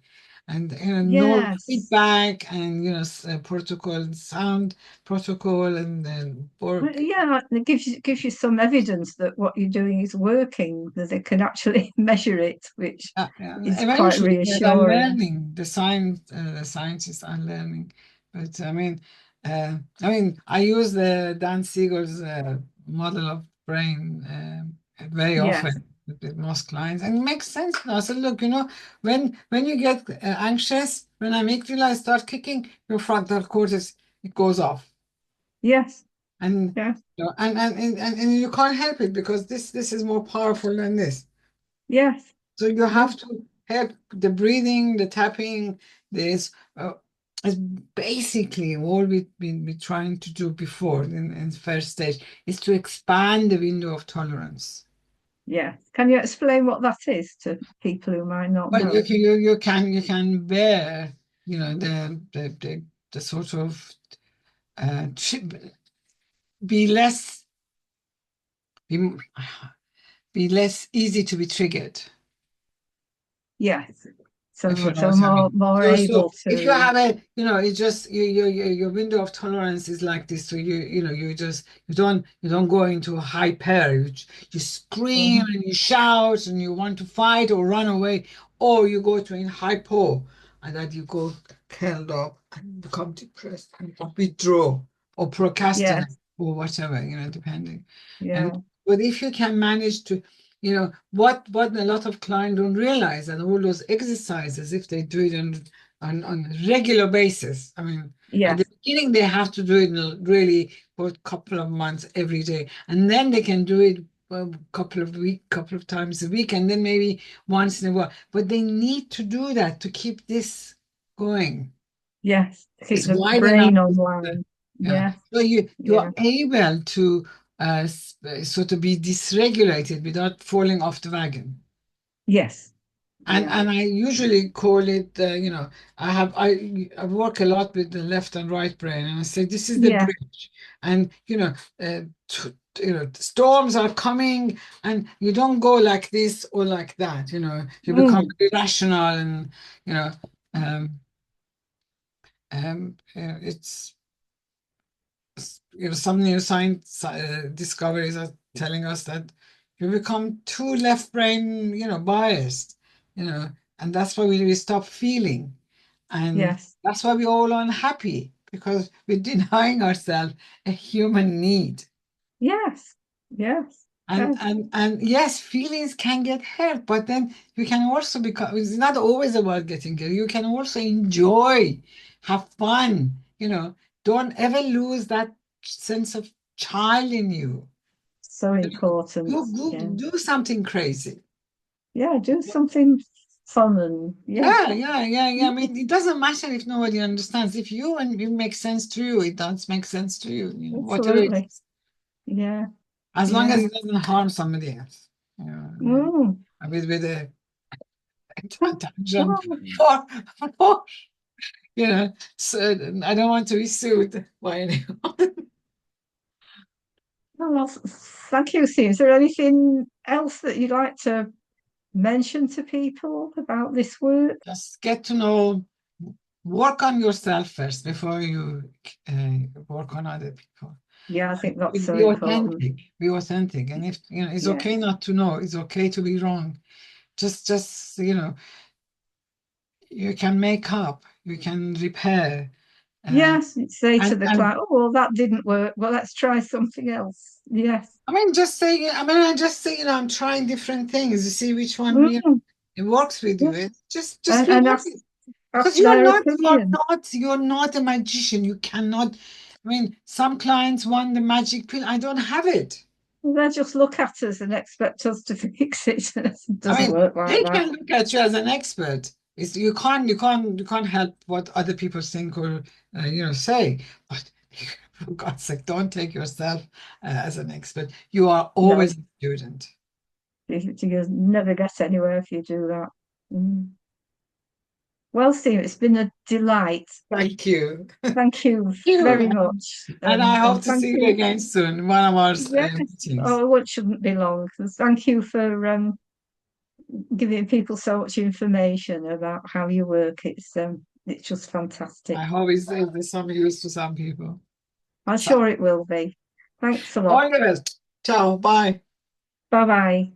[SPEAKER 1] and no
[SPEAKER 2] Yes.
[SPEAKER 1] feedback, and protocol, sound protocol, and then
[SPEAKER 2] Well,
[SPEAKER 1] work.
[SPEAKER 2] yeah, it gives you some evidence that what you're doing is working, that they can actually measure it, which
[SPEAKER 1] And
[SPEAKER 2] is quite
[SPEAKER 1] eventually, they're
[SPEAKER 2] reassuring.
[SPEAKER 1] learning. The scientists are learning. But I use the Dan Siegel's model of brain very
[SPEAKER 2] Yes,
[SPEAKER 1] often with most clients, and it makes sense now. I said, look, when you get anxious, when amygdala start kicking, your frontal cortex, it goes off,
[SPEAKER 2] yes,
[SPEAKER 1] and
[SPEAKER 2] yes,
[SPEAKER 1] and you can't help it because this is more powerful than this.
[SPEAKER 2] yes,
[SPEAKER 1] So you
[SPEAKER 2] yes,
[SPEAKER 1] have to help the breathing, the tapping. This is basically all we've been trying to do before in first stage is to expand the window of tolerance.
[SPEAKER 2] yes. Can you explain what that is to people who might not
[SPEAKER 1] But
[SPEAKER 2] know?
[SPEAKER 1] you can bear, the sort of be less be, be less easy to be triggered.
[SPEAKER 2] Yes.
[SPEAKER 1] If you
[SPEAKER 2] So
[SPEAKER 1] know
[SPEAKER 2] so
[SPEAKER 1] what I
[SPEAKER 2] more
[SPEAKER 1] mean.
[SPEAKER 2] more
[SPEAKER 1] So
[SPEAKER 2] able
[SPEAKER 1] if you
[SPEAKER 2] to,
[SPEAKER 1] have it's just your window of tolerance is like this. So you don't go into a hyper. You scream
[SPEAKER 2] mhm,
[SPEAKER 1] and you shout and you want to fight or run away, or you go to in hypo, and that you go curled up and become depressed and withdraw or procrastinate
[SPEAKER 2] yes,
[SPEAKER 1] or whatever, depending. And
[SPEAKER 2] yeah,
[SPEAKER 1] but if you can manage to what a lot of clients don't realize, that all those exercises, if they do it on a regular basis, I mean, at the
[SPEAKER 2] yes,
[SPEAKER 1] beginning they have to do it really for a couple of months every day, and then they can do it a couple of times a week, and then maybe once in a while. But they need to do that to keep this going.
[SPEAKER 2] yes. Keep
[SPEAKER 1] It's
[SPEAKER 2] the
[SPEAKER 1] wide enough.
[SPEAKER 2] brain online.
[SPEAKER 1] Yeah.
[SPEAKER 2] Yes,
[SPEAKER 1] So you are
[SPEAKER 2] yeah,
[SPEAKER 1] able to sort of be dysregulated without falling off the wagon.
[SPEAKER 2] yes,
[SPEAKER 1] And
[SPEAKER 2] yeah,
[SPEAKER 1] and I usually call it, I work a lot with the left and right brain, and I say this is the
[SPEAKER 2] yeah.
[SPEAKER 1] bridge, and storms are coming, and you don't go like this or like that. You become
[SPEAKER 2] Mm,
[SPEAKER 1] irrational, and you know, um, it's some neuroscience discoveries are telling us that we become too left brain, biased, you know, and that's why we stop feeling. And
[SPEAKER 2] yes,
[SPEAKER 1] that's why we're all unhappy because we're denying ourselves a human need.
[SPEAKER 2] yes, yes,
[SPEAKER 1] And
[SPEAKER 2] yes.
[SPEAKER 1] and and yes, feelings can get hurt, but then you can also become, it's not always about getting hurt. You can also enjoy, have fun, don't ever lose that sense of child in you.
[SPEAKER 2] So important. Yeah,
[SPEAKER 1] Do something crazy.
[SPEAKER 2] yeah. Do something fun and yeah,
[SPEAKER 1] Yeah, yeah, yeah, yeah. I mean, it doesn't matter if nobody understands. If you and it makes sense to you, it does make sense to you, whatever it
[SPEAKER 2] absolutely.
[SPEAKER 1] is.
[SPEAKER 2] Yeah,
[SPEAKER 1] As long as
[SPEAKER 2] yeah.
[SPEAKER 1] it doesn't harm somebody else.
[SPEAKER 2] Mm.
[SPEAKER 1] With a tangent
[SPEAKER 2] Oh,
[SPEAKER 1] for so I don't want to be sued by anyone.
[SPEAKER 2] well, thank you, Steve. Is there anything else that you'd like to mention to people about this work?
[SPEAKER 1] Just get to know, work on yourself first before you work on other people.
[SPEAKER 2] Yeah, I think that's so
[SPEAKER 1] Be
[SPEAKER 2] important.
[SPEAKER 1] authentic. Be authentic. And if it's okay
[SPEAKER 2] Yes.
[SPEAKER 1] not to know. It's okay to be wrong. Just you can make up. You can repair. Uh,
[SPEAKER 2] Yes, say to the
[SPEAKER 1] and
[SPEAKER 2] client, oh, well, that didn't work. Well, let's try something else. Yes.
[SPEAKER 1] I just say, I'm trying different things to see which one
[SPEAKER 2] Mm,
[SPEAKER 1] it works with you.
[SPEAKER 2] yes.
[SPEAKER 1] Just
[SPEAKER 2] And,
[SPEAKER 1] be
[SPEAKER 2] and
[SPEAKER 1] honest.
[SPEAKER 2] ask
[SPEAKER 1] Because you're
[SPEAKER 2] their
[SPEAKER 1] not,
[SPEAKER 2] opinion.
[SPEAKER 1] you're not a magician. You cannot. I mean, some clients want the magic pill. I don't have it.
[SPEAKER 2] They just look at us and expect us to fix it. It
[SPEAKER 1] I
[SPEAKER 2] doesn't
[SPEAKER 1] mean,
[SPEAKER 2] work like
[SPEAKER 1] they
[SPEAKER 2] that.
[SPEAKER 1] can look at you as an expert. You can't help what other people think or say. But for God's sake, don't take yourself as an expert. You are
[SPEAKER 2] No,
[SPEAKER 1] always a student.
[SPEAKER 2] you never get anywhere if you do that. Mm. Well, Steve, it's been a delight.
[SPEAKER 1] Thank you.
[SPEAKER 2] Thank you
[SPEAKER 1] You.
[SPEAKER 2] very much.
[SPEAKER 1] And I hope
[SPEAKER 2] And
[SPEAKER 1] to
[SPEAKER 2] thank
[SPEAKER 1] see you
[SPEAKER 2] you.
[SPEAKER 1] again soon in one of our
[SPEAKER 2] Yes.
[SPEAKER 1] meetings.
[SPEAKER 2] Oh, it shouldn't be long. Thank you for giving people so much information about how you work. It's just
[SPEAKER 1] I
[SPEAKER 2] fantastic.
[SPEAKER 1] hope it's some use to some people.
[SPEAKER 2] I'm
[SPEAKER 1] So,
[SPEAKER 2] sure it will be. Thanks a lot.
[SPEAKER 1] all the best. Ciao. Bye.
[SPEAKER 2] Bye bye.